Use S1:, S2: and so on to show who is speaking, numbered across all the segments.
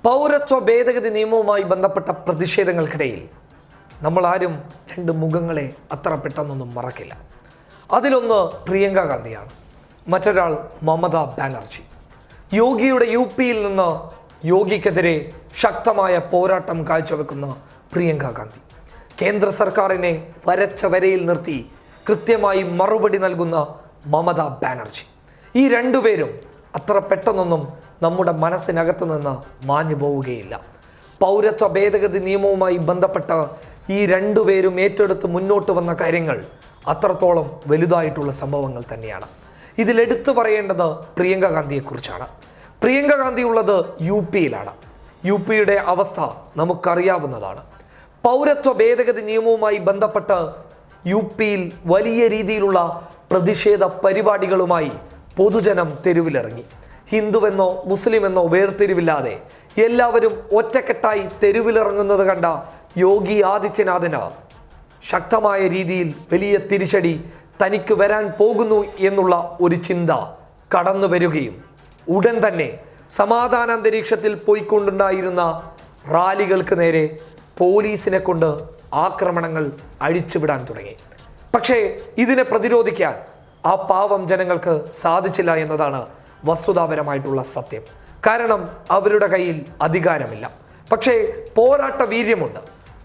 S1: പൗരത്വ ഭേദഗതി നിയമവുമായി ബന്ധപ്പെട്ട പ്രതിഷേധങ്ങൾക്കിടയിൽ നമ്മൾ ആരും രണ്ട് മുഖങ്ങളെ അത്ര പെട്ടെന്നൊന്നും മറക്കില്ല. അതിലൊന്ന് പ്രിയങ്ക ഗാന്ധിയാണ്, മറ്റൊരാൾ മമതാ ബാനർജി. യോഗിയുടെ യിൽ നിന്ന് യോഗിക്കെതിരെ ശക്തമായ പോരാട്ടം കാഴ്ചവെക്കുന്ന പ്രിയങ്ക ഗാന്ധി, കേന്ദ്ര സർക്കാരിനെ വരച്ച വരയിൽ നിർത്തി കൃത്യമായി മറുപടി നൽകുന്ന മമതാ ബാനർജി. ഈ രണ്ടുപേരും അത്ര പെട്ടെന്നൊന്നും നമ്മുടെ മനസ്സിനകത്ത് നിന്ന് മാഞ്ഞു പോവുകയില്ല. പൗരത്വ ഭേദഗതി നിയമവുമായി ബന്ധപ്പെട്ട ഈ രണ്ടുപേരും ഏറ്റെടുത്ത് മുന്നോട്ട് വന്ന കാര്യങ്ങൾ അത്രത്തോളം വലുതായിട്ടുള്ള സംഭവങ്ങൾ തന്നെയാണ്. ഇതിലെടുത്തു പറയേണ്ടത് പ്രിയങ്ക ഗാന്ധിയെക്കുറിച്ചാണ്. പ്രിയങ്ക ഗാന്ധി ഉള്ളത് യിലാണ്. യുടെ അവസ്ഥ നമുക്കറിയാവുന്നതാണ്. പൗരത്വ ഭേദഗതി നിയമവുമായി ബന്ധപ്പെട്ട് യിൽ വലിയ രീതിയിലുള്ള പ്രതിഷേധ പരിപാടികളുമായി പൊതുജനം തെരുവിലിറങ്ങി. ഹിന്ദുവെന്നോ മുസ്ലിമെന്നോ വേർതിരിവില്ലാതെ എല്ലാവരും ഒറ്റക്കെട്ടായി തെരുവിലിറങ്ങുന്നത് കണ്ട യോഗി ആദിത്യനാഥിന് ശക്തമായ രീതിയിൽ വലിയ തിരിച്ചടി തനിക്ക് വരാൻ പോകുന്നു എന്നുള്ള ഒരു ചിന്ത കടന്നു വരികയും ഉടൻ തന്നെ സമാധാനാന്തരീക്ഷത്തിൽ പോയിക്കൊണ്ടുണ്ടായിരുന്ന റാലികൾക്ക് നേരെ പോലീസിനെ കൊണ്ട് ആക്രമണങ്ങൾ അഴിച്ചുവിടാൻ തുടങ്ങി. പക്ഷേ ഇതിനെ പ്രതിരോധിക്കാൻ ആ പാവം ജനങ്ങൾക്ക് സാധിച്ചില്ല എന്നതാണ് വസ്തുതാപരമായിട്ടുള്ള സത്യം. കാരണം അവരുടെ കയ്യിൽ അധികാരമില്ല, പക്ഷേ പോരാട്ട വീര്യമുണ്ട്.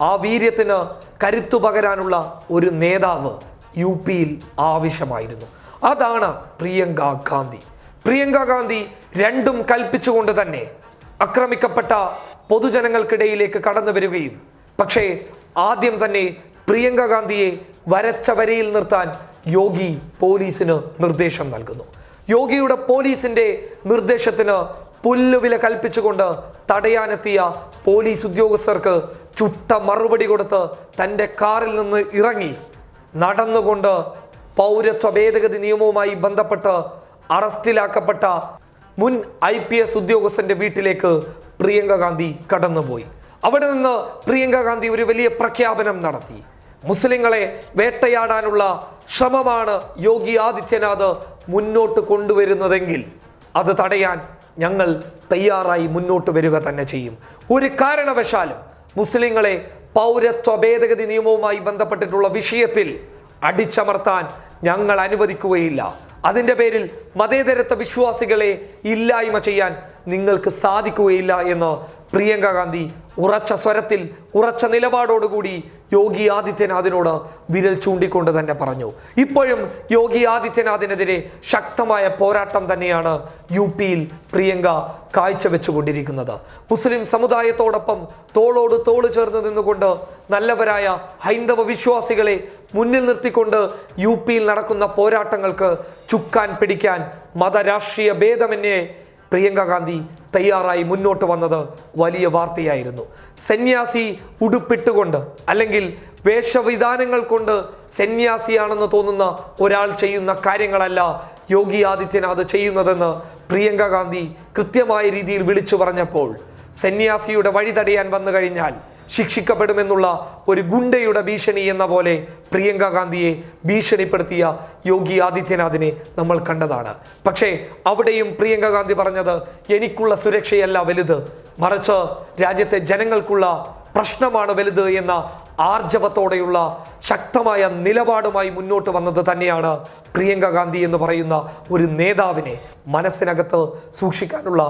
S1: ആ വീര്യത്തിന് കരുത്തു പകരാനുള്ള ഒരു നേതാവ് യിൽ ആവശ്യമായിരുന്നു. അതാണ് പ്രിയങ്ക ഗാന്ധി. പ്രിയങ്ക ഗാന്ധി രണ്ടും കൽപ്പിച്ചുകൊണ്ട് തന്നെ ആക്രമിക്കപ്പെട്ട പൊതുജനങ്ങൾക്കിടയിലേക്ക് കടന്നു വരികയും, പക്ഷേ ആദ്യം തന്നെ പ്രിയങ്ക ഗാന്ധിയെ വരച്ച വരയിൽ നിർത്താൻ യോഗി പോലീസിന് നിർദ്ദേശം നൽകുന്നു. യോഗിയുടെ പോലീസിന്റെ നിർദ്ദേശത്തിന് പുല്ലുവില കൽപ്പിച്ചുകൊണ്ട് തടയാനെത്തിയ പോലീസ് ഉദ്യോഗസ്ഥർക്ക് ചുട്ട മറുപടി കൊടുത്ത് തൻ്റെ കാറിൽ നിന്ന് ഇറങ്ങി നടന്നുകൊണ്ട് പൗരത്വ ഭേദഗതി നിയമവുമായി ബന്ധപ്പെട്ട് അറസ്റ്റിലാക്കപ്പെട്ട മുൻ IPS ഉദ്യോഗസ്ഥന്റെ വീട്ടിലേക്ക് പ്രിയങ്ക ഗാന്ധി കടന്നുപോയി. അവിടെ നിന്ന് പ്രിയങ്ക ഗാന്ധി ഒരു വലിയ പ്രഖ്യാപനം നടത്തി. മുസ്ലിങ്ങളെ വേട്ടയാടാനുള്ള ശ്രമമാണ് യോഗി ആദിത്യനാഥ് മുന്നോട്ട് കൊണ്ടുവരുന്നതെങ്കിൽ അത് തടയാൻ ഞങ്ങൾ തയ്യാറായി മുന്നോട്ട് വരിക തന്നെ ചെയ്യും. ഒരു കാരണവശാലും മുസ്ലിങ്ങളെ പൗരത്വ ഭേദഗതി നിയമവുമായി ബന്ധപ്പെട്ടിട്ടുള്ള വിഷയത്തിൽ അടിച്ചമർത്താൻ ഞങ്ങൾ അനുവദിക്കുകയില്ല. അതിൻ്റെ പേരിൽ മതേതരത്വ വിശ്വാസികളെ ഇല്ലായ്മ ചെയ്യാൻ നിങ്ങൾക്ക് സാധിക്കുകയില്ല എന്ന് പ്രിയങ്ക ഗാന്ധി ഉറച്ച സ്വരത്തിൽ ഉറച്ച നിലപാടോടുകൂടി യോഗി ആദിത്യനാഥിനോട് വിരൽ ചൂണ്ടിക്കൊണ്ട് തന്നെ പറഞ്ഞു. ഇപ്പോഴും യോഗി ആദിത്യനാഥിനെതിരെ ശക്തമായ പോരാട്ടം തന്നെയാണ് യിൽ പ്രിയങ്ക കാഴ്ചവെച്ചുകൊണ്ടിരിക്കുന്നത്. മുസ്ലിം സമുദായത്തോടൊപ്പം തോളോട് തോള് ചേർന്ന് നിന്നുകൊണ്ട് നല്ലവരായ ഹൈന്ദവ വിശ്വാസികളെ മുന്നിൽ നിർത്തിക്കൊണ്ട് യിൽ നടക്കുന്ന പോരാട്ടങ്ങൾക്ക് ചുക്കാൻ പിടിക്കാൻ മതരാഷ്ട്രീയ ഭേദമന്യേ പ്രിയങ്ക ഗാന്ധി തയ്യാറായി മുന്നോട്ട് വന്നത് വലിയ വാർത്തയായിരുന്നു. സന്യാസി ഉടുപ്പിട്ടുകൊണ്ട് അല്ലെങ്കിൽ വേഷവിധാനങ്ങൾ കൊണ്ട് സന്യാസിയാണെന്ന് തോന്നുന്ന ഒരാൾ ചെയ്യുന്ന കാര്യങ്ങളല്ല യോഗി ആദിത്യനാഥ് ചെയ്യുന്നതെന്ന് പ്രിയങ്ക ഗാന്ധി കൃത്യമായ രീതിയിൽ വിളിച്ചു പറഞ്ഞപ്പോൾ സന്യാസിയുടെ വഴി തടയാൻ വന്നു കഴിഞ്ഞാൽ ശിക്ഷിക്കപ്പെടുമെന്നുള്ള ഒരു ഗുണ്ടയുടെ ഭീഷണി എന്ന പോലെ പ്രിയങ്ക ഗാന്ധിയെ ഭീഷണിപ്പെടുത്തിയ യോഗി ആദിത്യനാഥിനെ നമ്മൾ കണ്ടതാണ്. പക്ഷേ അവിടെയും പ്രിയങ്ക ഗാന്ധി പറഞ്ഞത് എനിക്കുള്ള സുരക്ഷയല്ല വലുത്, മറിച്ച് രാജ്യത്തെ ജനങ്ങൾക്കുള്ള പ്രശ്നമാണ് വലുത് എന്ന ആർജവത്തോടെയുള്ള ശക്തമായ നിലപാടുമായി മുന്നോട്ട് വന്നത് തന്നെയാണ് പ്രിയങ്ക ഗാന്ധി എന്ന് പറയുന്ന ഒരു നേതാവിനെ മനസ്സിനകത്ത് സൂക്ഷിക്കാനുള്ള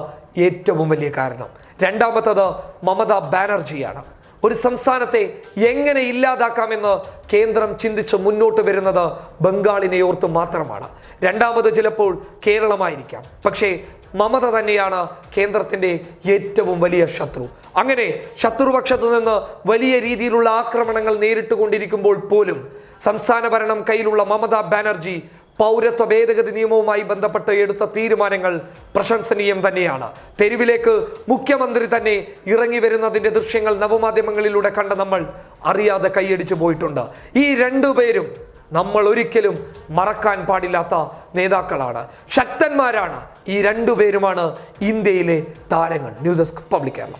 S1: ഏറ്റവും വലിയ കാരണം. രണ്ടാമത്തത് മമതാ ബാനർജിയാണ്. ഒരു സംസ്ഥാനത്തെ എങ്ങനെ ഇല്ലാതാക്കാമെന്ന് കേന്ദ്രം ചിന്തിച്ച് മുന്നോട്ട് വരുന്നത് ബംഗാളിനെ ഓർത്ത് മാത്രമാണ്. രണ്ടാമത് ചിലപ്പോൾ കേരളമായിരിക്കാം, പക്ഷേ മമത തന്നെയാണ് കേന്ദ്രത്തിൻ്റെ ഏറ്റവും വലിയ ശത്രു. അങ്ങനെ ശത്രുപക്ഷത്തു നിന്ന് വലിയ രീതിയിലുള്ള ആക്രമണങ്ങൾ നേരിട്ട് കൊണ്ടിരിക്കുമ്പോൾ പോലും സംസ്ഥാന ഭരണം കയ്യിലുള്ള മമതാ ബാനർജി പൗരത്വ ഭേദഗതി നിയമവുമായി ബന്ധപ്പെട്ട് എടുത്ത തീരുമാനങ്ങൾ പ്രശംസനീയം തന്നെയാണ്. തെരുവിലേക്ക് മുഖ്യമന്ത്രി തന്നെ ഇറങ്ങി വരുന്നതിൻ്റെ ദൃശ്യങ്ങൾ നവമാധ്യമങ്ങളിലൂടെ കണ്ട നമ്മൾ അറിയാതെ കൈയടിച്ചു പോയിട്ടുണ്ട്. ഈ രണ്ടുപേരും നമ്മൾ ഒരിക്കലും മറക്കാൻ പാടില്ലാത്ത നേതാക്കളാണ്, ശക്തന്മാരാണ്. ഈ രണ്ടുപേരുമാണ് ഇന്ത്യയിലെ താരങ്ങൾ. News desk public Kerala.